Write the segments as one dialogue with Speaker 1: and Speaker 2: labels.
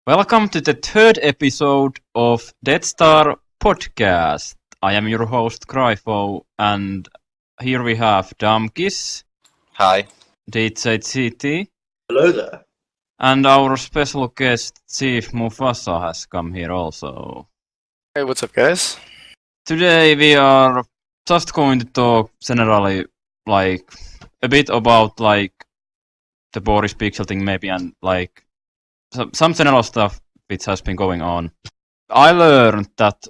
Speaker 1: Welcome to the third episode of Deathstar podcast. I am your host Gryfo, and here we have Damkis.
Speaker 2: Hi.
Speaker 1: DJ
Speaker 3: Hello there.
Speaker 1: and our special guest ChiefMufasa has come here also.
Speaker 2: Hey, what's up, guys?
Speaker 1: Today we are just going to talk generally, like, a bit about, like, the Boris pixel thing maybe, and, like, some general stuff which has been going on. I learned that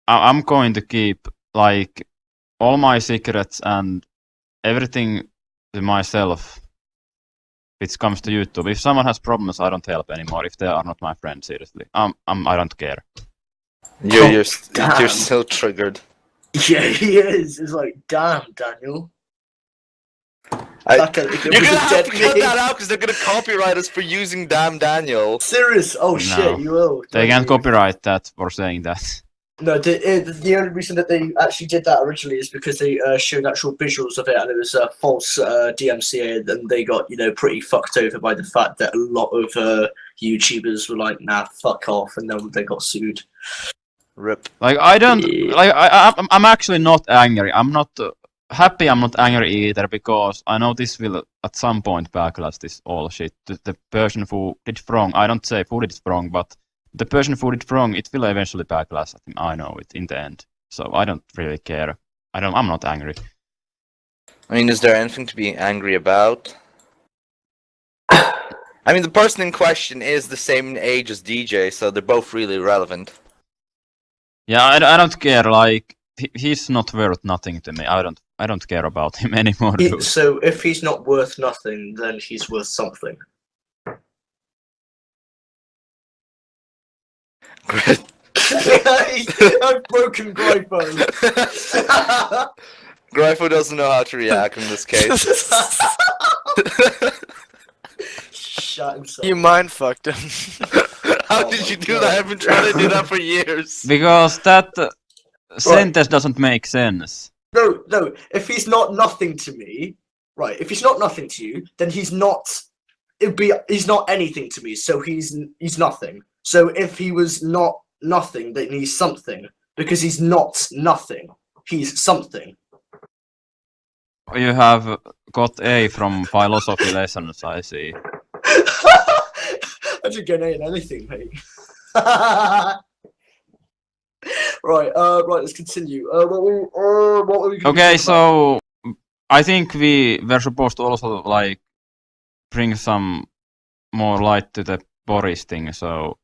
Speaker 1: I'm going to keep, like, all my secrets and everything to myself which comes to YouTube. If someone has problems, I don't help anymore. If they are not my friends, seriously. I don't care.
Speaker 2: You're still triggered.
Speaker 3: Yeah, he is. It's like, damn, Daniel.
Speaker 2: You're
Speaker 3: Like
Speaker 2: gonna have to cut that out because they're gonna copyright us for using damn Daniel.
Speaker 3: Serious? Oh
Speaker 1: No.
Speaker 3: shit, you will.
Speaker 1: They can't copyright that for saying that.
Speaker 3: No, the only reason that they actually did that originally is because they showed actual visuals of it, and it was a false DMCA, and they got pretty fucked over by the fact that a lot of YouTubers were like, "Nah, fuck off," and then they got sued.
Speaker 2: Rip.
Speaker 1: Like, I don't...
Speaker 3: Yeah.
Speaker 1: Like, I'm actually not angry. I'm not... happy I'm not angry either, because I know this will at some point backlash this all shit. The person who did wrong, I don't say who did wrong, but the person who did wrong, it will eventually backlash. I know it in the end. So I don't really care. I'm not angry.
Speaker 2: I mean, is there anything to be angry about? I mean, the person in question is the same age as DJ, so they're both really relevant.
Speaker 1: Yeah, I don't care. Like, he's not worth nothing to me. I don't care about him anymore. Dude.
Speaker 3: So if he's not worth nothing, then he's worth something.
Speaker 2: Great.
Speaker 3: I've broken Gryfo.
Speaker 2: Gryfo doesn't know how to react in this case.
Speaker 3: Shut himself.
Speaker 4: You mind fucked him.
Speaker 2: How did you do that? I've been trying to do that for years.
Speaker 1: Because that sentence doesn't make sense.
Speaker 3: No. If he's not nothing to me, right? If he's not nothing to you, then he's not. He's not anything to me. So he's nothing. So if he was not nothing, then he's something. Because he's not nothing. He's something.
Speaker 1: You have got A from philosophy lessons, I see.
Speaker 3: I didn't get an A in anything, mate. Right, let's continue. What were we gonna
Speaker 1: Okay,
Speaker 3: talk about?
Speaker 1: so I think we were supposed to also, like, bring some more light to the Boris thing. So,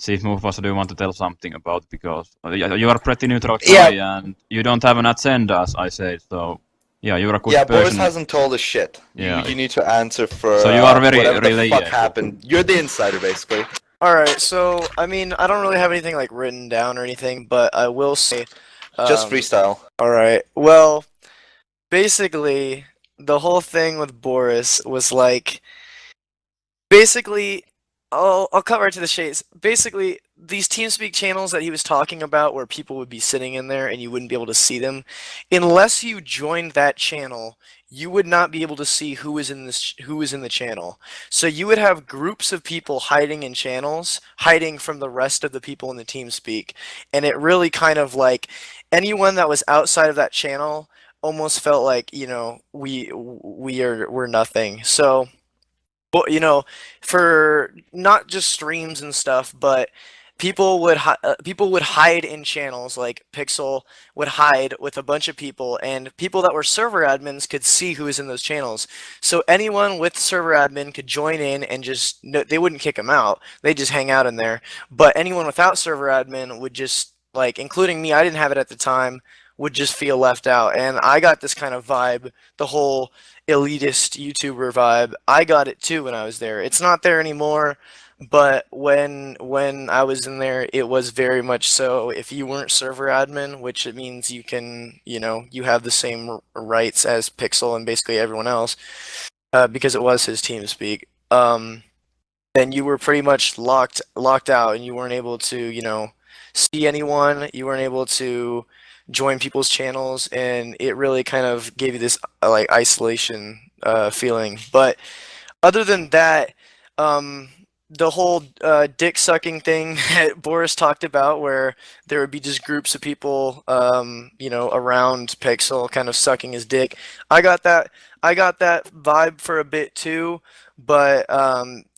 Speaker 1: ChiefMufasa, do you want to tell something about, because you are a pretty neutral guy and you don't have an agenda, as I said. So, yeah, you're a good person.
Speaker 2: Boris hasn't told us shit.
Speaker 1: Yeah.
Speaker 2: You need to answer for
Speaker 1: So you are very
Speaker 2: whatever the
Speaker 1: reliable.
Speaker 2: fuck happened. You're the insider, basically.
Speaker 4: Alright, so, I mean, I don't really have anything, like, written down or anything, but I will say...
Speaker 2: Just freestyle.
Speaker 4: Alright, well, basically, the whole thing with Boris was, like... Basically, I'll cut right to the chase. Basically, these TeamSpeak channels that he was talking about, where people would be sitting in there and you wouldn't be able to see them, unless you joined that channel, you would not be able to see who was in the channel. So you would have groups of people hiding in channels, hiding from the rest of the people in the TeamSpeak, and it really kind of, like, anyone that was outside of that channel almost felt like, we're nothing. So, for not just streams and stuff, but people would hide in channels. Like Pixel would hide with a bunch of people, and people that were server admins could see who was in those channels. So anyone with server admin could join in and they wouldn't kick them out. They just hang out in there. But anyone without server admin would just, like, including me, I didn't have it at the time, would just feel left out. And I got this kind of vibe, the whole elitist YouTuber vibe. I got it too when I was there. It's not there anymore, but when I was in there, it was very much so. If you weren't server admin, which it means you can, you have the same rights as Pixel and basically everyone else, because it was his TeamSpeak, then you were pretty much locked out, and you weren't able to, see anyone. You weren't able to join people's channels, and it really kind of gave you this like isolation feeling. But other than that, the whole dick sucking thing that Boris talked about, where there would be just groups of people, around Pixel, kind of sucking his dick. I got that. I got that vibe for a bit too, but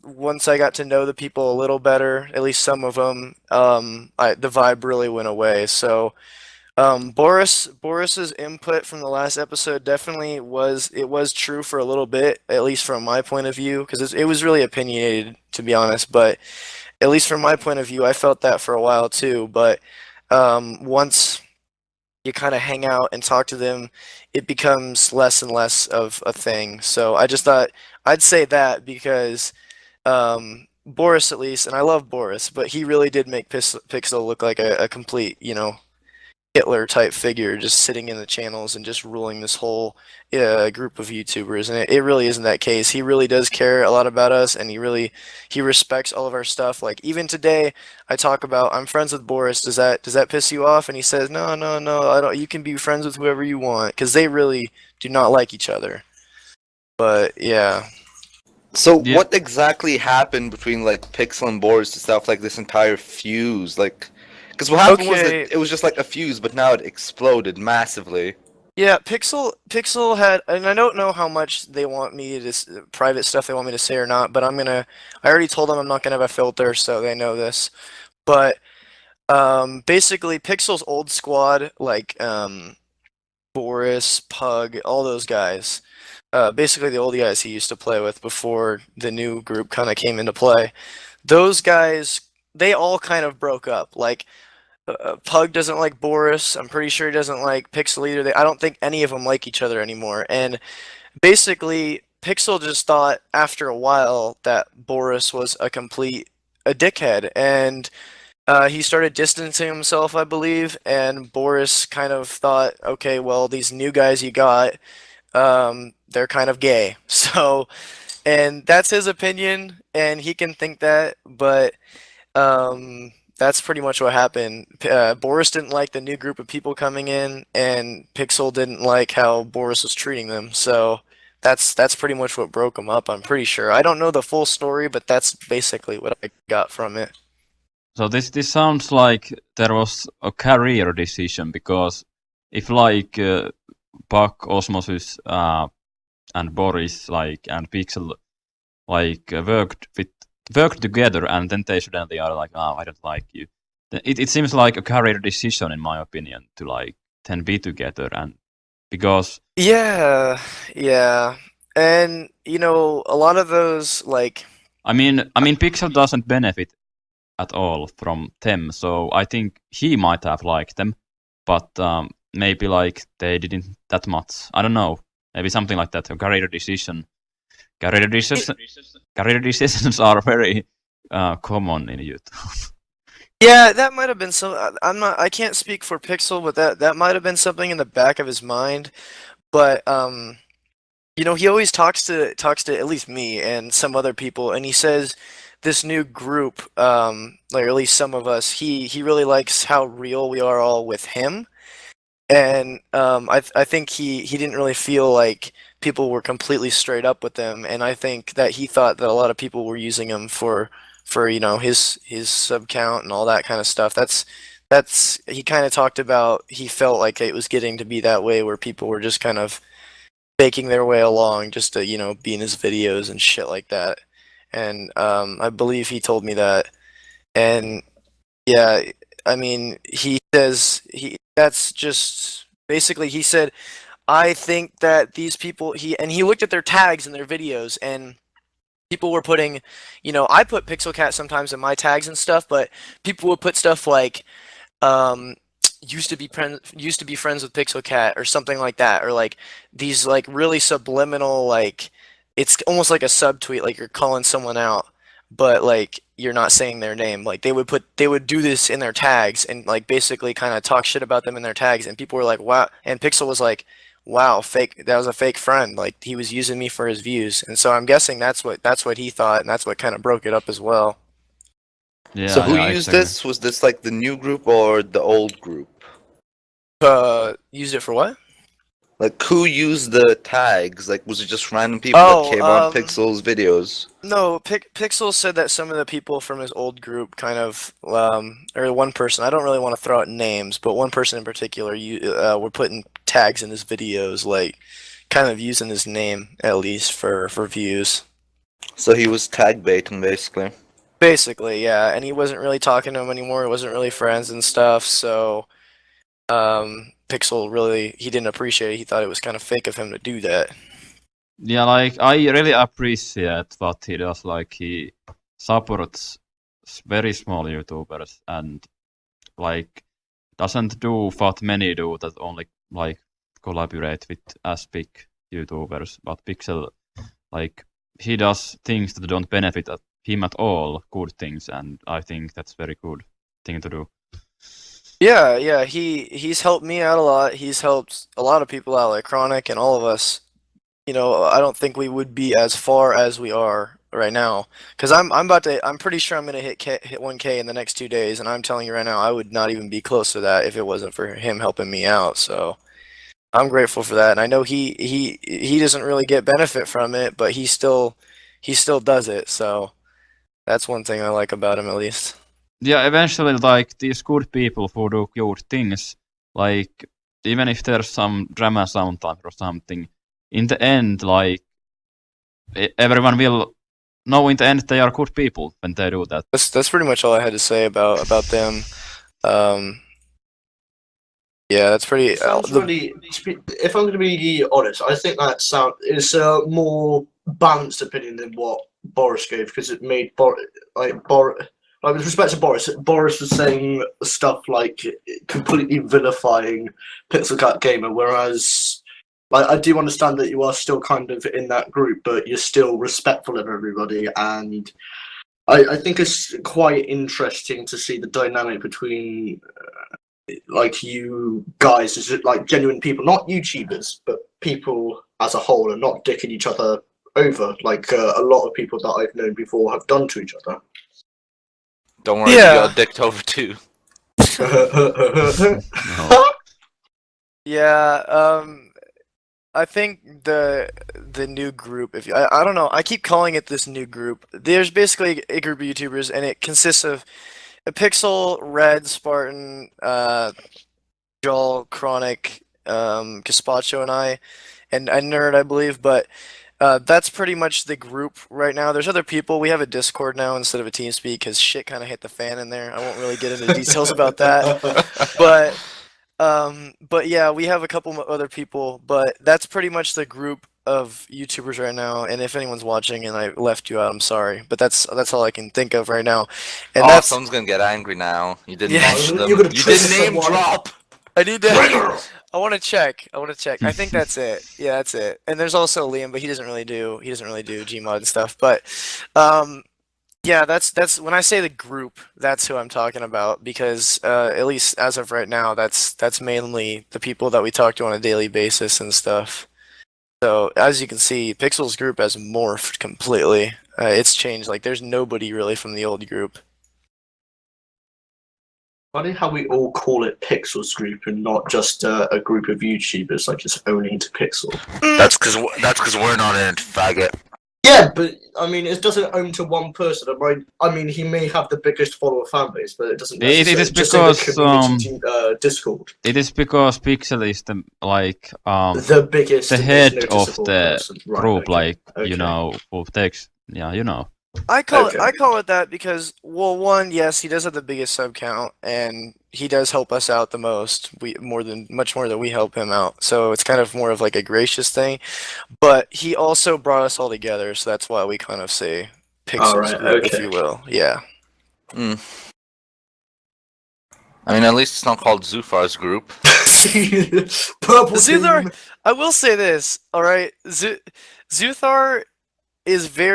Speaker 4: once I got to know the people a little better, at least some of them, the vibe really went away. So. Boris's input from the last episode definitely was true for a little bit, at least from my point of view, because it was really opinionated, to be honest. But at least from my point of view, I felt that for a while too. But once you kind of hang out and talk to them, it becomes less and less of a thing. So I just thought I'd say that because Boris, at least, and I love Boris, but he really did make Pixel look like a complete, Hitler type figure, just sitting in the channels and just ruling this whole group of YouTubers. And it really isn't that case. He really does care a lot about us, and he respects all of our stuff. Like even today, I talk about I'm friends with Boris. Does that piss you off? And he says, no, I don't. You can be friends with whoever you want, because they really do not like each other. But yeah.
Speaker 2: So
Speaker 1: Yeah.
Speaker 2: what exactly happened between like Pixel and Boris to stuff like this entire fuse? Like, because what happened was
Speaker 4: Okay.
Speaker 2: that it was just like a fuse, but now it exploded massively.
Speaker 4: Yeah, Pixel had, and I don't know how much they want me to private stuff they want me to say or not, but I already told them I'm not gonna have a filter, so they know this. But basically, Pixel's old squad, like Boris, Pug, all those guys, basically the old guys he used to play with before the new group kind of came into play. Those guys, they all kind of broke up. Like Pug doesn't like Boris. I'm pretty sure he doesn't like Pixel either. I don't think any of them like each other anymore. And basically, Pixel just thought after a while that Boris was a dickhead, and he started distancing himself, I believe. And Boris kind of thought, okay, well, these new guys you got, they're kind of gay. So, and that's his opinion, and he can think that, but. That's pretty much what happened. Boris didn't like the new group of people coming in, and Pixel didn't like how Boris was treating them. So that's pretty much what broke them up, I'm pretty sure. I don't know the full story, but that's basically what I got from it.
Speaker 1: So this sounds like there was a career decision, because if like Buck, Osmosis, and Boris and Pixel worked together, and then they suddenly are like, oh, I don't like you. It seems like a career decision, in my opinion, to like then be together, and because
Speaker 4: Yeah, and a lot of those
Speaker 1: I mean Pixel doesn't benefit at all from them, so I think he might have liked them, but maybe like they didn't that much. I don't know, maybe something like that. A career decision. Career decisions are very common in YouTube.
Speaker 4: Yeah, that might have been some. I can't speak for Pixel, but that might have been something in the back of his mind. But he always talks to at least me and some other people, and he says this new group, like or at least some of us, he really likes how real we are all with him, and I think he didn't really feel like people were completely straight up with them, and I think that he thought that a lot of people were using him for his sub count and all that kind of stuff. That's he kind of talked about. He felt like it was getting to be that way where people were just kind of faking their way along just to be in his videos and shit like that. And I believe he told me that. And yeah, I mean, he says that's just basically he said, I think that these people he looked at their tags in their videos, and people were putting, I put Pixel Cat sometimes in my tags and stuff, but people would put stuff like used to be friends with Pixel Cat or something like that, or like these like really subliminal, like it's almost like a subtweet, like you're calling someone out, but like you're not saying their name. Like they would do this in their tags and like basically kind of talk shit about them in their tags, and people were like, wow. And Pixel was like, wow, fake, that was a fake friend, like he was using me for his views. And so I'm guessing that's what he thought, and that's what kind of broke it up as well.
Speaker 1: Yeah.
Speaker 2: So who
Speaker 1: yeah,
Speaker 2: used
Speaker 1: exactly.
Speaker 2: this? Was this like the new group or the old group?
Speaker 4: Used it for what?
Speaker 2: Like, who used the tags? Like, was it just random people
Speaker 4: Oh,
Speaker 2: that came on Pixel's videos?
Speaker 4: No, Pixel said that some of the people from his old group kind of, or one person, I don't really want to throw out names, but one person in particular, were putting tags in his videos, like, kind of using his name, at least, for views.
Speaker 2: So he was tag baiting, basically.
Speaker 4: Basically, yeah, and he wasn't really talking to him anymore, he wasn't really friends and stuff, so, Pixel really, he didn't appreciate it, he thought it was kind of fake of him to do that.
Speaker 1: Yeah, like I really appreciate what he does. Like he supports very small YouTubers and like doesn't do what many do that only like collaborate with as big YouTubers. But Pixel, like he does things that don't benefit him at all, good things, and I think that's very good thing to do.
Speaker 4: Yeah, he's helped me out a lot, he's helped a lot of people out, like Chronic and all of us. You know, I don't think we would be as far as we are right now. Because I'm pretty sure I'm gonna hit 1K in the next 2 days, and I'm telling you right now, I would not even be close to that if it wasn't for him helping me out. So I'm grateful for that, and I know he doesn't really get benefit from it, but he still does it. So that's one thing I like about him, at least.
Speaker 1: Yeah, eventually, like these good people who do good things, like even if there's some drama sometimes or something, in the end, like everyone will know in the end they are good people when they do that.
Speaker 4: That's pretty much all I had to say about them. Yeah, that's pretty.
Speaker 3: Sounds really. If I'm going to be honest, I think that is a more balanced opinion than what Boris gave, because it made Boris like with respect to Boris was saying stuff like completely vilifying Pixel Cat Gamer, whereas like I do understand that you are still kind of in that group, but you're still respectful of everybody, and I think it's quite interesting to see the dynamic between like you guys as like genuine people, not YouTubers, but people as a whole, and not dicking each other over like a lot of people that I've known before have done to each other.
Speaker 2: Don't worry,
Speaker 4: Yeah.
Speaker 2: you got dicked over too.
Speaker 1: No.
Speaker 4: Yeah, I think the new group, if I don't know, I keep calling it this new group. There's basically a group of YouTubers, and it consists of a Pixel, Red, Spartan, Joel, Chronic, Gaspacho, and I, and Nerd, I believe. But that's pretty much the group right now. There's other people. We have a Discord now instead of a TeamSpeak because shit kind of hit the fan in there. I won't really get into details about that, but yeah, we have a couple other people. But that's pretty much the group of YouTubers right now. And if anyone's watching and I left you out, I'm sorry. But that's all I can think of right now. And
Speaker 2: Oh,
Speaker 4: that's
Speaker 2: someone's gonna get angry now. You didn't
Speaker 4: Yeah.
Speaker 2: mention them.
Speaker 3: You're gonna
Speaker 2: You
Speaker 3: trigger
Speaker 2: didn't name
Speaker 3: someone.
Speaker 2: drop.
Speaker 4: I need to. I want to check. I think that's it. Yeah, that's it. And there's also Liam, but he doesn't really do Gmod and stuff. But yeah, that's when I say the group, that's who I'm talking about, because at least as of right now, that's mainly the people that we talk to on a daily basis and stuff. So as you can see, Pixel's group has morphed completely. It's changed. Like there's nobody really from the old group.
Speaker 3: Funny how we all call it Pixel's group and not just a group of YouTubers like just owning to Pixel.
Speaker 2: That's because we're not in it, faggot.
Speaker 3: Yeah, but I mean, it doesn't own to one person. I mean, he may have the biggest follower fan base, but it doesn't.
Speaker 1: It is
Speaker 3: just in the
Speaker 1: because,
Speaker 3: community, Discord.
Speaker 1: It is because Pixel is the like
Speaker 3: The biggest,
Speaker 1: the
Speaker 3: and
Speaker 1: head
Speaker 3: most
Speaker 1: of
Speaker 3: noticeable
Speaker 1: the
Speaker 3: person. Right,
Speaker 1: group,
Speaker 3: okay,
Speaker 1: like
Speaker 3: okay.
Speaker 1: you know, who takes you know.
Speaker 4: I call
Speaker 3: Okay.
Speaker 4: it that because, well, one, yes, he does have the biggest sub count, and he does help us out the most. Much more than we help him out. So it's kind of more of like a gracious thing. But he also brought us all together, so that's why we kind of say Pixel's
Speaker 3: Alright,
Speaker 4: group, if
Speaker 3: okay.
Speaker 4: you will. Yeah.
Speaker 2: I mean, at least it's not called Zufar's group.
Speaker 3: Purple
Speaker 4: Zuthar,
Speaker 3: team.
Speaker 4: I will say this, all right. Zuthar is I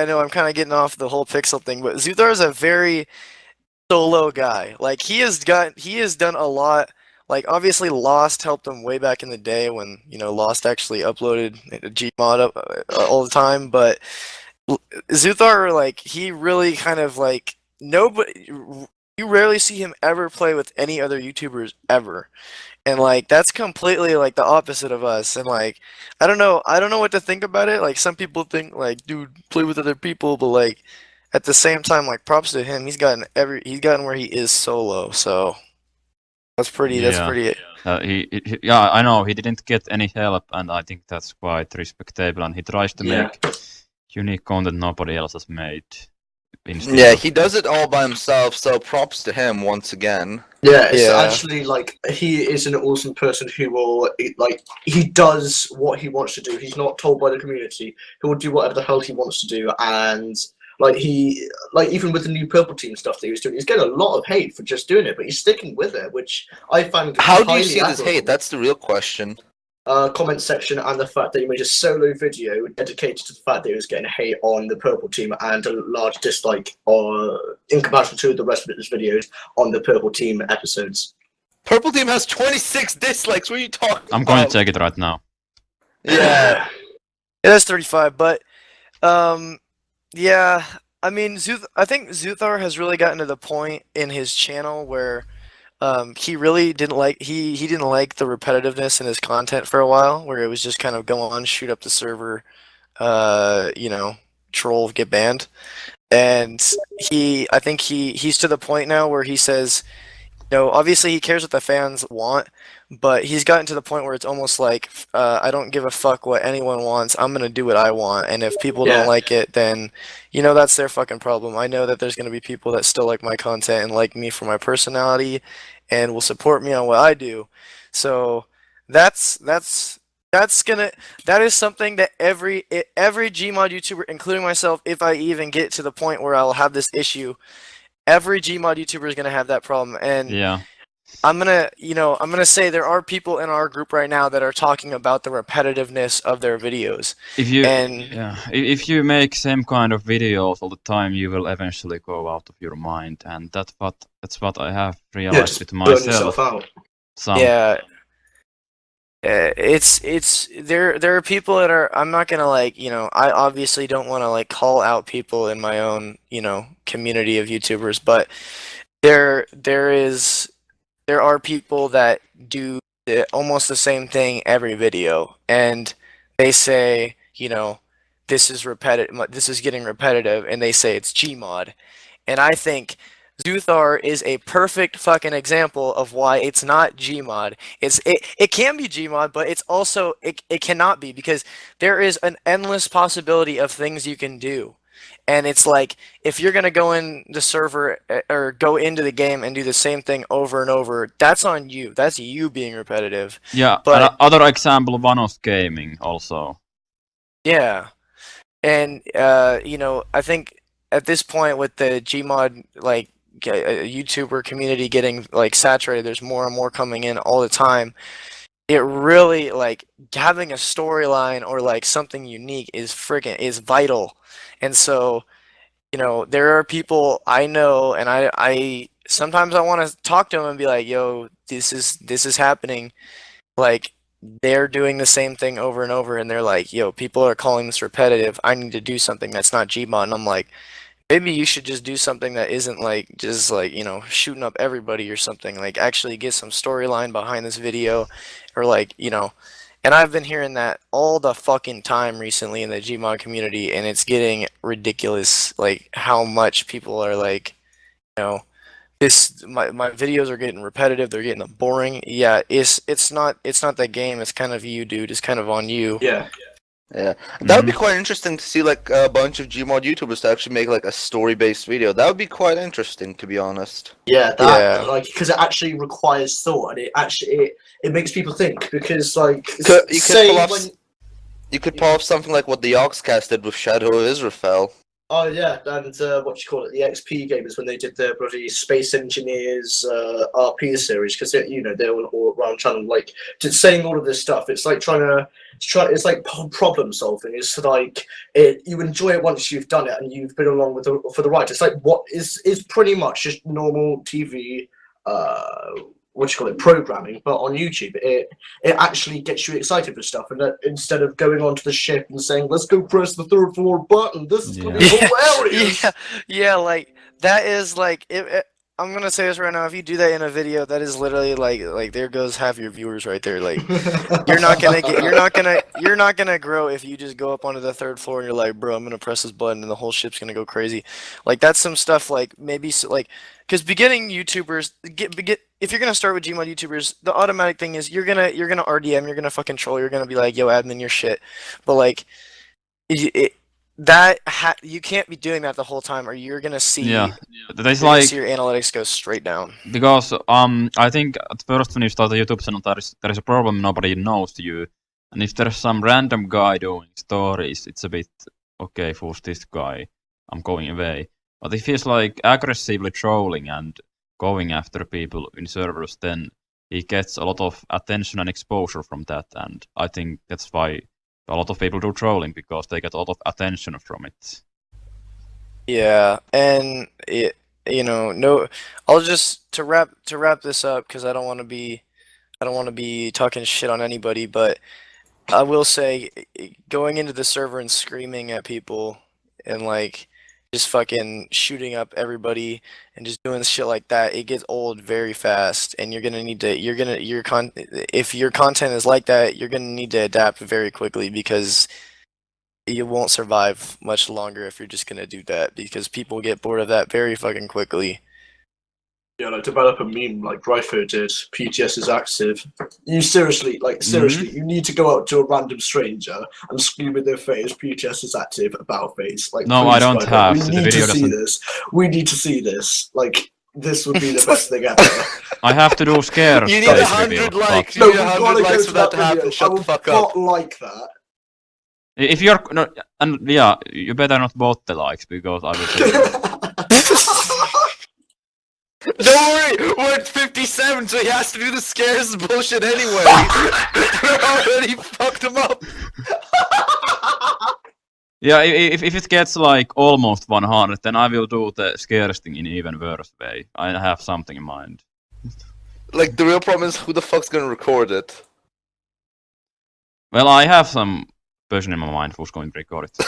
Speaker 4: know I'm kind of getting off the whole Pixel thing, but Zuthar is a very solo guy. Like he has done a lot. Like obviously Lost helped him way back in the day when, you know, Lost actually uploaded a Gmod up all the time, but Zuthar, like he really kind of like nobody you rarely see him ever play with any other YouTubers ever. And like that's completely like the opposite of us. And like I don't know what to think about it. Like some people think like, dude, play with other people, but like at the same time, like props to him. He's gotten where he is solo. So that's pretty. That's
Speaker 1: Yeah.
Speaker 4: pretty.
Speaker 1: Yeah, I know he didn't get any help, and I think that's quite respectable. And he tries to
Speaker 3: Yeah.
Speaker 1: make unique content nobody else has made.
Speaker 2: Yeah, he does it all by himself, so props to him once again.
Speaker 3: Yeah, it's
Speaker 4: Yeah.
Speaker 3: actually like he is an awesome person who will like he does what he wants to do. He's not told by the community. He will do whatever the hell he wants to do, and like he like even with the new Purple Team stuff that he was doing, he's getting a lot of hate for just doing it, but he's sticking with it, which I find
Speaker 2: How do you
Speaker 3: highly
Speaker 2: see this
Speaker 3: admirable.
Speaker 2: hate? That's the real question.
Speaker 3: Comment section and the fact that he made a solo video dedicated to the fact that he was getting hate on the Purple Team and a large dislike in comparison to the rest of his videos on the Purple Team episodes.
Speaker 2: Purple Team has 26 dislikes. What are you talking
Speaker 1: I'm going to
Speaker 2: about?
Speaker 1: check it right now.
Speaker 2: Yeah.
Speaker 4: It has 35, but yeah. I mean, I think Zuthar has really gotten to the point in his channel where he really didn't like he didn't like the repetitiveness in his content for a while, where it was just kind of go on, shoot up the server, you know, troll, get banned. And I think he's to the point now where he says, you know, obviously he cares what the fans want, but he's gotten to the point where it's almost like I don't give a fuck what anyone wants. I'm gonna do what I want, and if people
Speaker 3: Yeah.
Speaker 4: don't like it, then you know that's their fucking problem. I know that there's gonna be people that still like my content and like me for my personality, and will support me on what I do. So that is something that every Gmod YouTuber, including myself, if I even get to the point where I'll have this issue, every Gmod YouTuber is gonna have that problem. And
Speaker 1: Yeah.
Speaker 4: I'm gonna say there are people in our group right now that are talking about the repetitiveness of their videos.
Speaker 1: If you
Speaker 4: And
Speaker 1: if you make same kind of videos all the time, you will eventually go out of your mind, and that's what I have
Speaker 3: Yeah,
Speaker 1: realized
Speaker 3: just
Speaker 1: with
Speaker 3: burn
Speaker 1: myself.
Speaker 3: yourself out.
Speaker 4: yeah, it's there are people that are, I'm not gonna like, you know, I obviously don't want to like call out people in my own, you know, community of YouTubers, but there are people that do almost the same thing every video, and they say, you know, this is getting repetitive, and they say it's Gmod. And I think Zuthar is a perfect fucking example of why it's not Gmod. It can be Gmod, but it's also it cannot be, because there is an endless possibility of things you can do. And it's like, if you're gonna go in the server or go into the game and do the same thing over and over, that's on you. That's you being repetitive.
Speaker 1: Yeah,
Speaker 4: But
Speaker 1: other example, Vanos Gaming also.
Speaker 4: yeah, and you know, I think at this point with the Gmod like YouTuber community getting like saturated, there's more and more coming in all the time. It really, like, having a storyline or like something unique is vital. And so, you know, there are people I know, and I sometimes I want to talk to them and be like, yo, this is happening. Like, they're doing the same thing over and over, and they're like, yo, people are calling this repetitive. I need to do something that's not Gmod. And I'm like, maybe you should just do something that isn't like just like, you know, shooting up everybody or something. Like, actually get some storyline behind this video, or like, you know. And I've been hearing that all the fucking time recently in the Gmod community, and it's getting ridiculous, like how much people are like, you know, my videos are getting repetitive, they're getting boring. Yeah, it's not the game, it's kind of you, dude. It's kind of on you.
Speaker 3: Yeah.
Speaker 2: Yeah, that would be quite interesting to see, like a bunch of Gmod YouTubers to actually make like a story-based video. That would be quite interesting, to be honest.
Speaker 3: Yeah,
Speaker 4: Yeah.
Speaker 3: like, because it actually requires thought, and it makes people think, because like
Speaker 2: You could pull off something like what the Oxcast did with Shadow of Israfel.
Speaker 3: Oh yeah, and what you call it, the XP gamers, when they did their bloody Space Engineers RP series, because you know they're on all around channel, like just saying all of this stuff. It's like it's like problem solving. It's like you enjoy it once you've done it and you've been along with for the ride. It's like what is pretty much just normal TV. What you call it, programming, but on YouTube, it actually gets you excited for stuff, and that instead of going onto the ship and saying, "Let's go press the third floor button," this is gonna be hilarious.
Speaker 4: Yeah, like that is like I'm gonna say this right now. If you do that in a video, that is literally like there goes half your viewers right there. Like you're not gonna grow if you just go up onto the 3rd floor and you're like, bro, I'm gonna press this button and the whole ship's gonna go crazy. Like that's some stuff like maybe like because beginning YouTubers if you're gonna start with Gmod YouTubers, the automatic thing is you're gonna RDM, you're gonna fucking troll, you're gonna be like, yo, admin, you're shit. But like you can't be doing that the whole time, or you're gonna see.
Speaker 1: Yeah, there's
Speaker 4: you're gonna
Speaker 1: like
Speaker 4: see your analytics go straight down.
Speaker 1: because I think at first when you start a YouTube channel, there is a problem nobody knows you, and if there's some random guy doing stories, it's a bit okay. Who's this guy? I'm going away. But if he's like aggressively trolling and going after people in servers, then he gets a lot of attention and exposure from that, and I think that's why a lot of people do trolling, because they get a lot of attention from it.
Speaker 4: Yeah, and no, I'll just to wrap this up because I don't want to be talking shit on anybody, but I will say going into the server and screaming at people and like just fucking shooting up everybody and just doing shit like that, it gets old very fast, and if your content is like that, you're gonna need to adapt very quickly because you won't survive much longer if you're just gonna do that, because people get bored of that very fucking quickly.
Speaker 3: Yeah, like develop a meme like Grypho did. PTS is active. You seriously, you need to go out to a random stranger and scream in their face, "PTS is active," about face. Like,
Speaker 1: No,
Speaker 3: please,
Speaker 1: I don't
Speaker 3: Grypho,
Speaker 1: have.
Speaker 3: We
Speaker 1: The
Speaker 3: need
Speaker 1: video
Speaker 3: to see
Speaker 1: doesn't-
Speaker 3: this. We need to see this. Like, this would be the best thing ever.
Speaker 1: I have to do scare
Speaker 2: You need
Speaker 1: face
Speaker 2: 100
Speaker 1: reveal,
Speaker 2: likes.
Speaker 1: but
Speaker 2: You
Speaker 3: No,
Speaker 2: need
Speaker 3: we've
Speaker 2: 100
Speaker 3: gotta go
Speaker 2: likes
Speaker 3: to
Speaker 2: for that
Speaker 3: that
Speaker 2: to
Speaker 3: video.
Speaker 2: happen.
Speaker 3: I
Speaker 2: Shut the
Speaker 3: would
Speaker 2: fuck up.
Speaker 3: not like that.
Speaker 1: if you're no, and yeah, you better not bot the likes because I will. Tell you.
Speaker 2: Don't worry, we're at 57, so he has to do the scares bullshit anyway. We're already fucked him up.
Speaker 1: Yeah, if it gets like almost 100, then I will do the scares thing in even worse way. I have something in mind.
Speaker 2: Like, the real problem is who the fuck's gonna record it?
Speaker 1: Well, I have some person in my mind who's going to record it.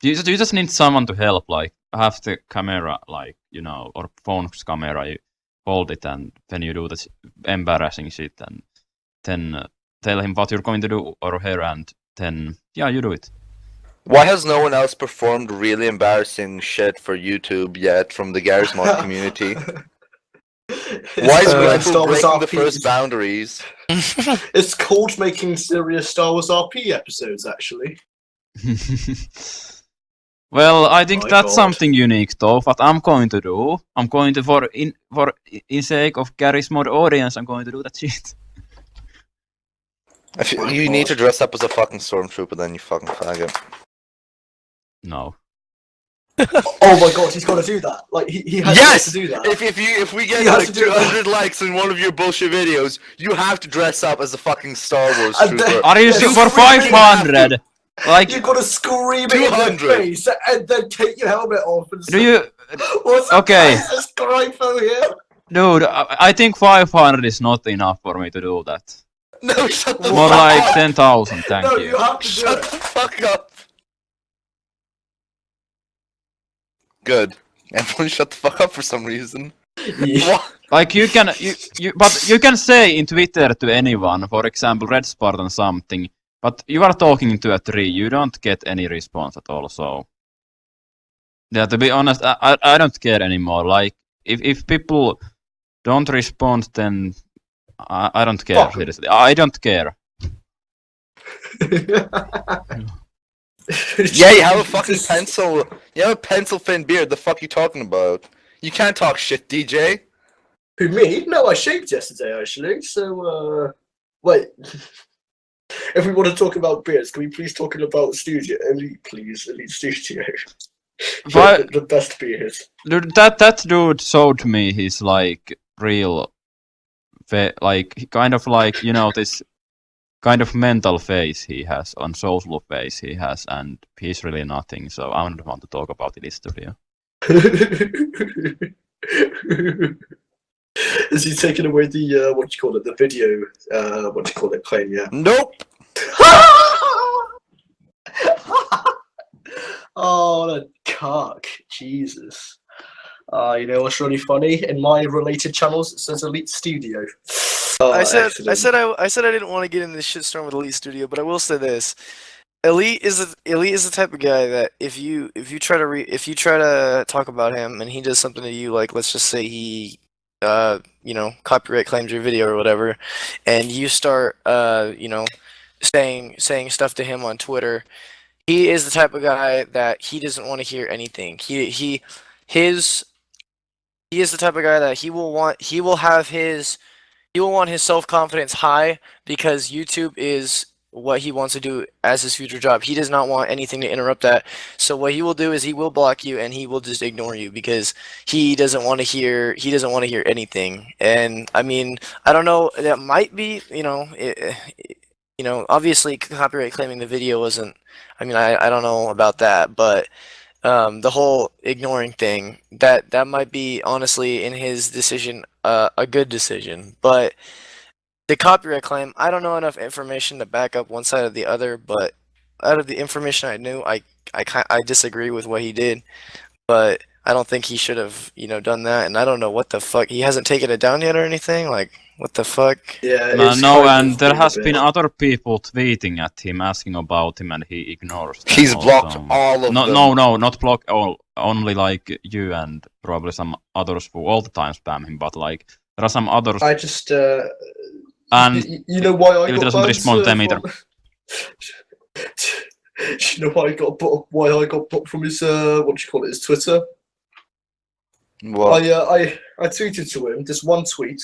Speaker 1: You just need someone to help, like have the camera, like, or phone's camera, you hold it and then you do this embarrassing shit and then tell him what you're going to do or her, and then yeah, you do it.
Speaker 2: Why has no one else performed really embarrassing shit for YouTube yet from the Garry's Mod community? Why is Grypho breaking the first boundaries?
Speaker 3: It's called making serious Star Wars RP episodes, actually.
Speaker 1: Well, I think
Speaker 3: My
Speaker 1: that's
Speaker 3: God.
Speaker 1: something unique though. What I'm going to do, I'm going to for in sake of Garry's Mod audience, I'm going to do that shit.
Speaker 2: If you need to dress up as a fucking stormtrooper, then you fucking faggot.
Speaker 1: No.
Speaker 3: Oh my god, he's got to do that. Like, he has
Speaker 2: Yes!
Speaker 3: to do that.
Speaker 2: If we get
Speaker 3: He has
Speaker 2: like
Speaker 3: to do
Speaker 2: 200 likes in one of your bullshit videos, you have to dress up as a fucking Star Wars
Speaker 3: And then-
Speaker 2: trooper.
Speaker 1: Are you
Speaker 3: Yeah,
Speaker 1: sure
Speaker 3: you
Speaker 1: for
Speaker 3: freaking
Speaker 1: 500? Like,
Speaker 3: You've got to scream it in their
Speaker 2: 200.
Speaker 3: face and then take your helmet off and
Speaker 1: do you?
Speaker 3: What's
Speaker 1: Okay.
Speaker 3: this Grypho here?
Speaker 1: Dude, I think 500 is not enough for me to do that.
Speaker 2: No, shut the
Speaker 1: More
Speaker 2: fuck
Speaker 1: like
Speaker 2: up!
Speaker 1: 10,000, thank
Speaker 3: No,
Speaker 1: you.
Speaker 3: you have to do
Speaker 2: Shut
Speaker 3: it.
Speaker 2: the fuck up! Good. Everyone shut the fuck up for some reason.
Speaker 3: Yeah.
Speaker 2: What?
Speaker 1: Like but you can say in Twitter to anyone, for example, Red Spartan something, but you are talking to a tree, you don't get any response at all, so... Yeah, to be honest, I don't care anymore. Like, if people don't respond, then I don't care,
Speaker 3: Fuck 'em.
Speaker 1: seriously. I don't care.
Speaker 2: Yeah, you have a fucking pencil. You have a pencil thin beard. The fuck you talking about? You can't talk shit, DJ.
Speaker 3: Who, me? No, I shaved yesterday, actually, so, wait. If we want to talk about beards, can we please talk about Studio? Elite, please. Elite Studio.
Speaker 1: But-
Speaker 3: the best beards.
Speaker 1: Dude, that dude showed me his, like, real... like, kind of like, this kind of mental face he has, on social face he has, and he's really nothing, so I don't want to talk about it in this studio.
Speaker 3: Is he taking away the, what do you call it, the video, what do you call it, claim, yeah?
Speaker 2: Nope.
Speaker 3: Oh, that cock. Jesus. You know what's really funny? In my related channels, it says Elite Studio.
Speaker 4: I said
Speaker 3: excellent.
Speaker 4: I didn't want to get in this shitstorm with Elite Studio, but I will say this: Elite is the type of guy that if you try to talk about him and he does something to you, like let's just say he copyright claims your video or whatever, and you start saying stuff to him on Twitter, he is the type of guy that he doesn't want to hear anything. He is the type of guy that he will want his self-confidence high because YouTube is what he wants to do as his future job. He does not want anything to interrupt that. So what he will do is he will block you and he will just ignore you because he doesn't want to hear anything. And I mean, I don't know, that might be, obviously copyright claiming the video wasn't, I mean, I don't know about that, but the whole ignoring thing, that might be honestly in his decision a good decision. But the copyright claim, I don't know enough information to back up one side or the other, but out of the information I knew, I disagree with what he did, but I don't think he should have, done that, and I don't know what the fuck, he hasn't taken it down yet or anything, like, what the fuck?
Speaker 3: Yeah,
Speaker 1: no, and there has been other people tweeting at him, asking about him, and he ignores them.
Speaker 2: He's blocked all of them.
Speaker 1: No, not blocked, only like you and probably some others who all the time spam him, but like, there are some others...
Speaker 3: I just,
Speaker 1: and
Speaker 3: you know why I
Speaker 1: he
Speaker 3: got
Speaker 1: doesn't
Speaker 3: banned,
Speaker 1: respond to them either.
Speaker 3: You know why I got blocked from his his Twitter?
Speaker 2: What?
Speaker 3: I tweeted to him this one tweet.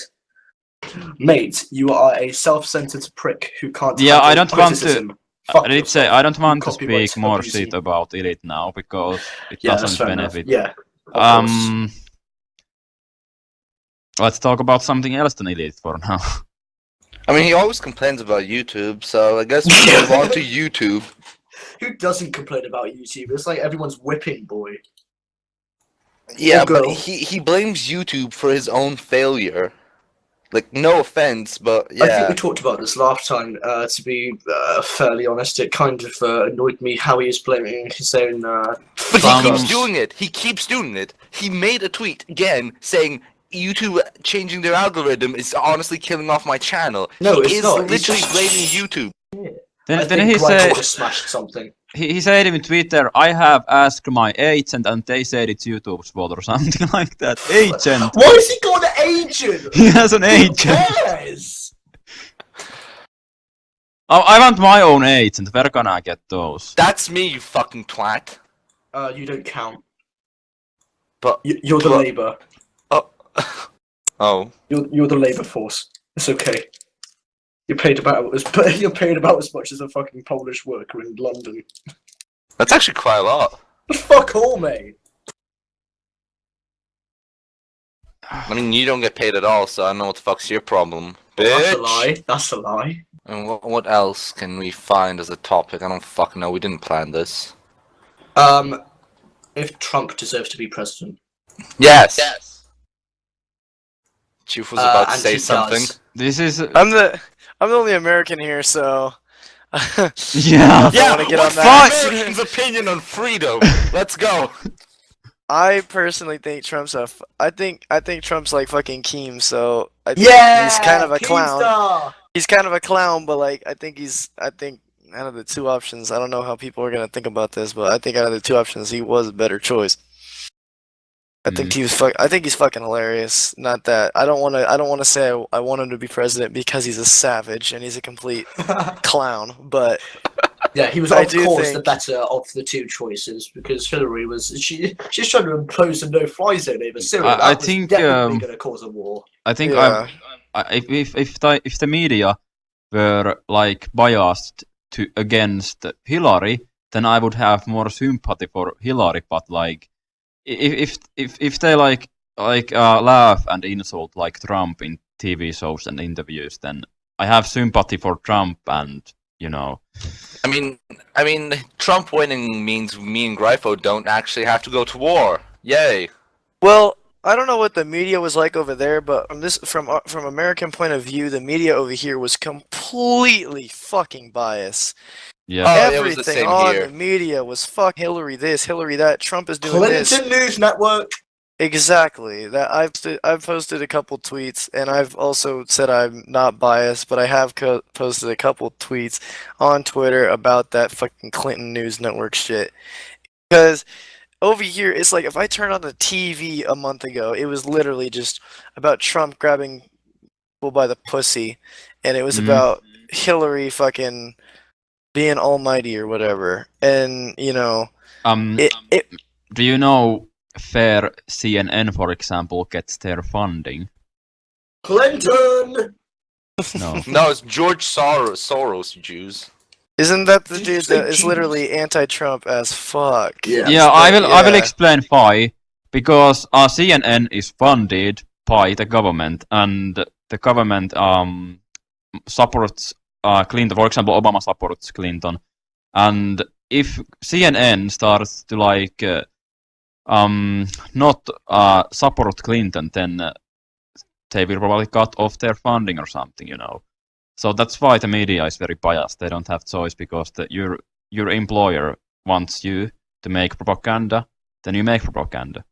Speaker 3: Mate, you are a self-centered prick who can't.
Speaker 1: Yeah, I don't want to.
Speaker 3: criticism.
Speaker 1: I did say I don't want to
Speaker 3: Copyright
Speaker 1: speak more
Speaker 3: abusing.
Speaker 1: shit about Elite now because it
Speaker 3: Yeah, that's
Speaker 1: doesn't
Speaker 3: fair enough.
Speaker 1: benefit.
Speaker 3: Yeah. of course.
Speaker 1: Let's talk about something else than Elite for now.
Speaker 2: I mean, he always complains about YouTube, so I guess we move on to YouTube.
Speaker 3: Who doesn't complain about YouTube? It's like everyone's whipping boy.
Speaker 2: Yeah,
Speaker 3: girl.
Speaker 2: but he blames YouTube for his own failure. Like, no offense, but yeah.
Speaker 3: I think we talked about this last time. To be fairly honest, it kind of annoyed me how he is blaming his own.
Speaker 2: But he keeps doing it. He keeps doing it. He made a tweet again saying YouTube changing their algorithm is honestly killing off my channel.
Speaker 3: No,
Speaker 2: he
Speaker 3: it's not.
Speaker 2: Literally blaming YouTube.
Speaker 1: Then he said
Speaker 3: just smashed something.
Speaker 1: he said in Twitter, I have asked my agent and they said it's YouTube's fault or something like that. Agent.
Speaker 3: Why has he got an agent?
Speaker 1: He has an agent.
Speaker 3: Who cares?
Speaker 1: Oh, I want my own agent. Where can I get those?
Speaker 2: That's me, you fucking twat.
Speaker 3: You don't count.
Speaker 2: But
Speaker 3: You're the Labour.
Speaker 2: Oh.
Speaker 3: You're the Labour force. It's okay. You're paid about as much as a fucking Polish worker in London.
Speaker 2: That's actually quite a lot.
Speaker 3: Fuck all, mate.
Speaker 2: I mean, you don't get paid at all, so I don't know what the fuck's your problem, bitch.
Speaker 3: That's a lie. That's a lie.
Speaker 2: And what else can we find as a topic? I don't fucking know. We didn't plan this.
Speaker 3: If Trump deserves to be president.
Speaker 2: Yes. Chief was about to
Speaker 3: and
Speaker 2: say
Speaker 3: he
Speaker 2: something.
Speaker 3: does.
Speaker 1: This is
Speaker 4: I'm the only American here, so
Speaker 1: yeah.
Speaker 4: I want to get on that.
Speaker 2: What's American's opinion on freedom? Let's go.
Speaker 4: I personally think Trump's I think Trump's like fucking Keem, so I think
Speaker 3: Yeah,
Speaker 4: he's kind of a clown.
Speaker 3: Keemstar!
Speaker 4: He's kind of a clown, but like I think out of the two options, I don't know how people are gonna think about this, but I think out of the two options, he was a better choice. I think I think he's fucking hilarious. Not that I don't want to say I want him to be president because he's a savage and he's a complete clown, but
Speaker 3: Yeah, he was
Speaker 4: I
Speaker 3: of
Speaker 4: do
Speaker 3: course
Speaker 4: think-
Speaker 3: the better of the two choices because Hillary she's trying to impose a no-fly zone over Syria.
Speaker 1: I
Speaker 3: That was
Speaker 1: think,
Speaker 3: definitely going to cause a war.
Speaker 1: I think
Speaker 4: Yeah.
Speaker 1: if the media were like biased against Hillary, then I would have more sympathy for Hillary. But like, if they laugh and insult like Trump in TV shows and interviews, then I have sympathy for Trump and
Speaker 2: I mean, Trump winning means me and Gryfo don't actually have to go to war. Yay.
Speaker 4: Well, I don't know what the media was like over there, but from American point of view, the media over here was completely fucking biased.
Speaker 1: Yeah.
Speaker 2: Oh, it was the
Speaker 4: Everything
Speaker 2: same
Speaker 4: on
Speaker 2: here.
Speaker 4: the media was fuck Hillary this, Hillary that. Trump is doing
Speaker 3: Clinton
Speaker 4: this.
Speaker 3: News Network.
Speaker 4: Exactly. That I've posted a couple tweets, and I've also said I'm not biased, but I have posted a couple tweets on Twitter about that fucking Clinton News Network shit. Because over here, it's like if I turned on the TV a month ago, it was literally just about Trump grabbing people by the pussy, and it was about Hillary fucking being almighty or whatever. And you know,
Speaker 1: do you know Fair CNN, for example, gets their funding?
Speaker 3: Clinton!
Speaker 1: No.
Speaker 2: No, it's George Soros, you Jews.
Speaker 4: Isn't that the
Speaker 3: Did you
Speaker 4: dude
Speaker 3: say
Speaker 4: that is
Speaker 3: Jews?
Speaker 4: literally anti-Trump as fuck?
Speaker 1: Yeah, I will
Speaker 4: yeah.
Speaker 1: explain why. Because CNN is funded by the government, and the government supports Clinton. For example, Obama supports Clinton, and if CNN starts to like not support Clinton, then they will probably cut off their funding or something, you know. So that's why the media is very biased. They don't have choice because your employer wants you to make propaganda, then you make propaganda.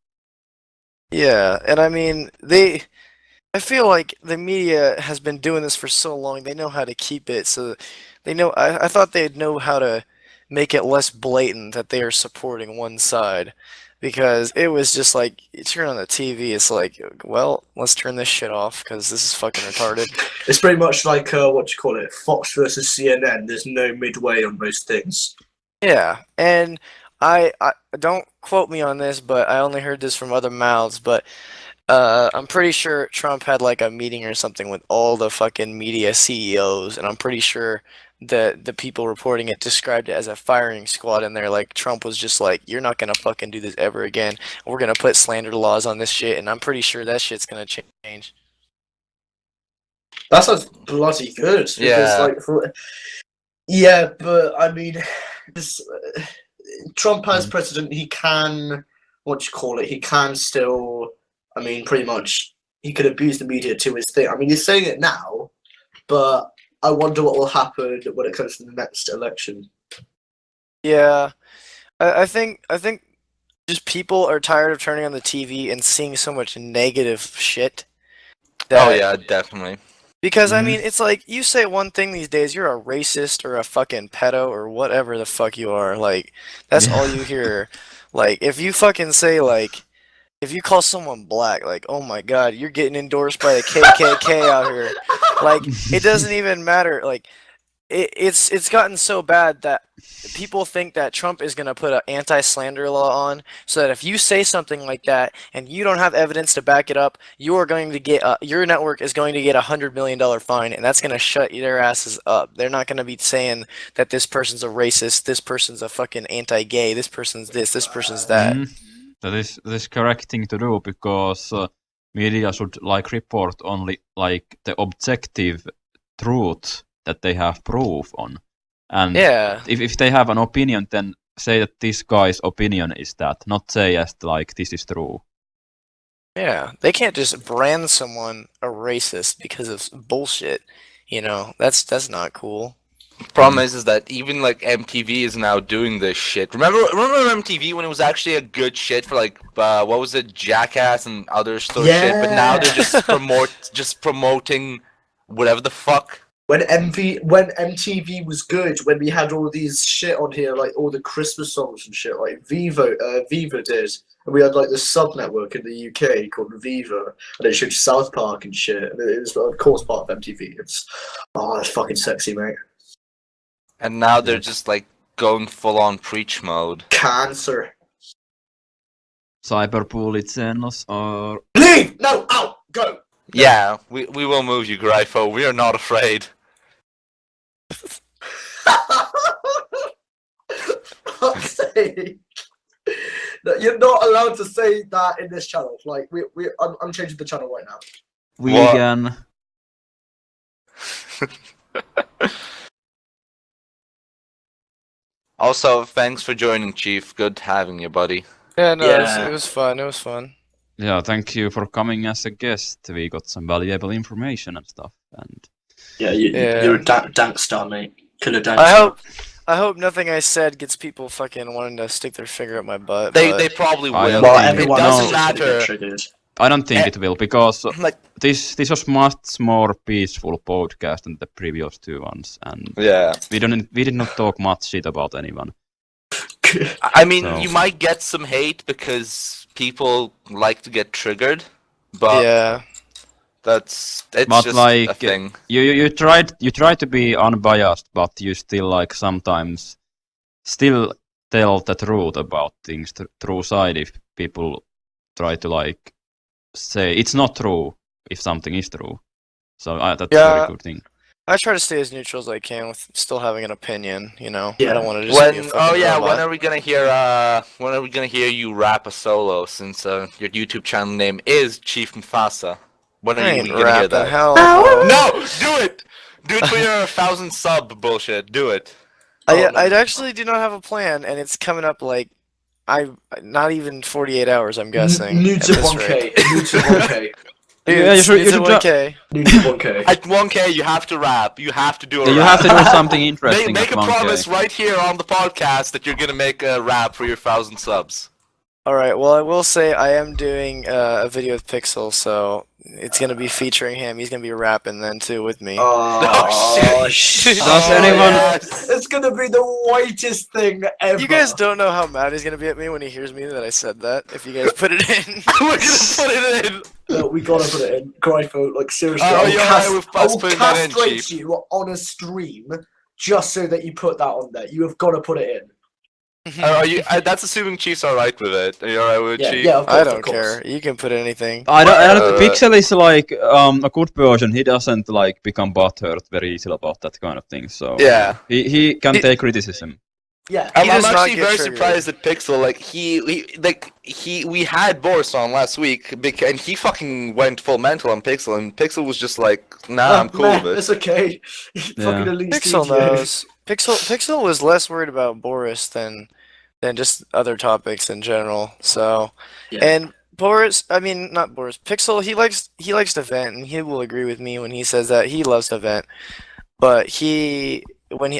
Speaker 4: Yeah, and I mean, I feel like the media has been doing this for so long, they know how to keep it, so they know, I thought they'd know how to make it less blatant that they are supporting one side, because it was just like, you turn on the TV, it's like, well, let's turn this shit off, because this is fucking retarded.
Speaker 3: It's pretty much like, Fox versus CNN. There's no midway on most things.
Speaker 4: Yeah, and I don't quote me on this, but I only heard this from other mouths, but I'm pretty sure Trump had like a meeting or something with all the fucking media CEOs, and I'm pretty sure that the people reporting it described it as a firing squad, and they're like, Trump was just like, you're not gonna fucking do this ever again. We're gonna put slander laws on this shit, and I'm pretty sure that shit's gonna change.
Speaker 3: That sounds bloody good. Because,
Speaker 2: Yeah.
Speaker 3: Yeah, but I mean, Trump as president, he can, he can still, I mean, pretty much, he could abuse the media to his thing. I mean, he's saying it now, but I wonder what will happen when it comes to the next election.
Speaker 4: Yeah, I think just people are tired of turning on the TV and seeing so much negative shit.
Speaker 2: Oh yeah, definitely.
Speaker 4: Because, I mean, it's like, you say one thing these days, you're a racist or a fucking pedo or whatever the fuck you are. Like, that's all you hear. Like, if you fucking say, like, if you call someone black, like, oh my god, you're getting endorsed by the KKK out here. Like, it doesn't even matter. Like, it's gotten so bad that people think that Trump is going to put an anti-slander law on, so that if you say something like that and you don't have evidence to back it up, you are going to get your network is going to get $100 million fine, and that's going to shut their asses up. They're not going to be saying that this person's a racist, this person's a fucking anti-gay, this person's this person's that.
Speaker 1: That is correct thing to do, because media should like report only like the objective truth that they have proof on. And
Speaker 4: Yeah.
Speaker 1: if they have an opinion, then say that this guy's opinion is that, not say as like this is true.
Speaker 4: Yeah, they can't just brand someone a racist because of bullshit. You know, that's not cool.
Speaker 2: Problem is that even like MTV is now doing this shit. Remember MTV when it was actually a good shit for like what was it, Jackass and other sort of shit, but now they're just promoting whatever the fuck.
Speaker 3: When MTV was good, when we had all these shit on here, like all the Christmas songs and shit, like Viva did, and we had like the sub network in the UK called Viva, and it showed South Park and shit, and it was of course part of MTV. It's that's fucking sexy, mate.
Speaker 2: And now they're just like going full on preach mode.
Speaker 3: Cancer.
Speaker 1: Cyberbullet channels are...
Speaker 3: Leave! No, out! Go!
Speaker 2: Yeah, we will move you, Grypho. We are not afraid.
Speaker 3: Fuck's sake. No, you're not allowed to say that in this channel. Like, I'm changing the channel right now.
Speaker 1: Vegan.
Speaker 2: Also, thanks for joining, Chief. Good having you, buddy.
Speaker 4: Yeah, no,
Speaker 3: Yeah.
Speaker 4: It was fun. It was fun.
Speaker 1: Yeah, thank you for coming as a guest. We got some valuable information and stuff. And
Speaker 3: Yeah, you're a Deathstar, mate. Killer Deathstar.
Speaker 4: I hope nothing I said gets people fucking wanting to stick their finger up my butt.
Speaker 2: They
Speaker 4: but
Speaker 2: probably
Speaker 1: I
Speaker 2: will.
Speaker 1: don't
Speaker 3: Well,
Speaker 1: think-
Speaker 3: everyone
Speaker 1: no.
Speaker 3: else
Speaker 2: doesn't
Speaker 3: is gonna get
Speaker 2: matter.
Speaker 3: triggered.
Speaker 1: I don't think it will, because
Speaker 2: Like,
Speaker 1: this was much more peaceful podcast than the previous two ones, and
Speaker 2: yeah.
Speaker 1: we did not talk much shit about anyone.
Speaker 2: I mean,
Speaker 1: So-
Speaker 2: you might get some hate because people like to get triggered, but
Speaker 4: yeah.
Speaker 2: it's
Speaker 1: But,
Speaker 2: just
Speaker 1: like,
Speaker 2: a thing.
Speaker 1: You tried to be unbiased, but you still like sometimes still tell the truth about things, the true side. If people try to like say it's not true if something is true, so that's a
Speaker 4: Yeah.
Speaker 1: very good thing.
Speaker 4: I try to stay as neutral as I can with still having an opinion. You know,
Speaker 3: Yeah.
Speaker 4: I don't want to just be a
Speaker 2: When
Speaker 4: fucking robot.
Speaker 2: when are we gonna hear you rap a solo? Since your YouTube channel name is ChiefMufasa. When
Speaker 4: I
Speaker 2: are you
Speaker 4: ain't
Speaker 2: gonna hear
Speaker 4: rapping,
Speaker 2: that?
Speaker 4: hell no.
Speaker 2: No, do it. Do it for your 1,000 sub bullshit. Do it.
Speaker 4: I actually do not have a plan, and it's coming up like not even 48 hours. I'm guessing.
Speaker 3: New
Speaker 4: at
Speaker 3: to
Speaker 4: this
Speaker 3: 1K.
Speaker 4: rate.
Speaker 3: New to 1K.
Speaker 4: Dude,
Speaker 1: Yeah, you should-
Speaker 4: it's
Speaker 1: you
Speaker 4: at
Speaker 1: should
Speaker 4: 1K.
Speaker 3: New to 1K.
Speaker 2: At 1K, you have to rap. You have to do a
Speaker 1: Yeah, you
Speaker 2: rap.
Speaker 1: have to do something interesting
Speaker 2: Make
Speaker 1: at
Speaker 2: a
Speaker 1: 1K.
Speaker 2: promise right here on the podcast that you're gonna make a rap for your 1,000 subs.
Speaker 4: All right. Well, I will say I am doing a video with Pixel, so it's gonna be featuring him. He's gonna be rapping then too with me.
Speaker 2: Oh, shit.
Speaker 1: Does anyone-
Speaker 2: yes.
Speaker 3: It's gonna be the whitest thing ever.
Speaker 4: You guys don't know how mad he's gonna be at me when he hears me that I said that. If you guys put it in.
Speaker 2: We're gonna put it in.
Speaker 3: No, we gotta put it in. Grypho, like seriously,
Speaker 2: Oh,
Speaker 3: I will
Speaker 2: you're right with
Speaker 3: I
Speaker 2: us
Speaker 3: will
Speaker 2: putting that in,
Speaker 3: castrate
Speaker 2: Chief.
Speaker 3: you on a stream just so that you put that on there. You have got to put it in.
Speaker 2: Are you? That's assuming Chief's alright with it. Are you alright with it,
Speaker 3: Yeah,
Speaker 2: Chief?
Speaker 3: yeah, of course,
Speaker 4: I
Speaker 3: of
Speaker 4: don't
Speaker 3: course.
Speaker 4: care. You can put anything.
Speaker 1: I don't
Speaker 2: Uh,
Speaker 1: Pixel is like a good person. He doesn't like become butthurt very easily about that kind of thing. So
Speaker 2: Yeah.
Speaker 1: he can
Speaker 2: He-
Speaker 1: take criticism.
Speaker 3: Yeah,
Speaker 2: I'm
Speaker 4: does not
Speaker 2: actually
Speaker 4: get
Speaker 2: very
Speaker 4: triggered.
Speaker 2: surprised at Pixel. Like we had Boris on last week, and he fucking went full mental on Pixel, and Pixel was just like, "Nah, I'm cool
Speaker 3: meh,
Speaker 2: with it."
Speaker 3: it's okay.
Speaker 1: Yeah.
Speaker 3: Fucking Elite
Speaker 4: Pixel
Speaker 3: Studio.
Speaker 4: knows. Pixel was less worried about Boris than just other topics in general. So,
Speaker 3: Yeah.
Speaker 4: and Boris, I mean not Boris. Pixel, he likes to vent, and he will agree with me when he says that he loves to vent. But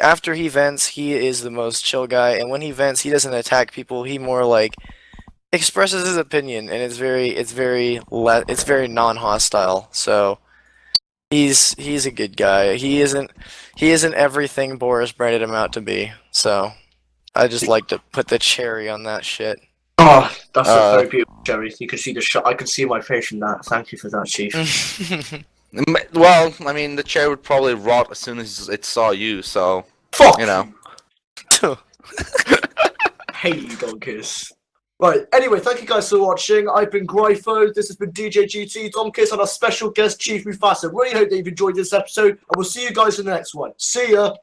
Speaker 4: after he vents, he is the most chill guy, and when he vents, he doesn't attack people. He more like expresses his opinion, and it's very non-hostile. So he's a good guy. He isn't everything Boris branded him out to be. So I just like to put the cherry on that shit.
Speaker 3: Oh, that's a very beautiful cherry. You can see the shot. I can see my face in that. Thank you for that, Chief.
Speaker 2: Well, I mean, the chair would probably rot as soon as it saw you. So
Speaker 3: Fuck.
Speaker 2: you know.
Speaker 3: Hate you, Donkiss. Right, anyway, thank you guys for watching. I've been Grypho, this has been DJ GT, Donkiss, and our special guest, Chief Mufasa. Really hope that you've enjoyed this episode, and we'll see you guys in the next one. See ya!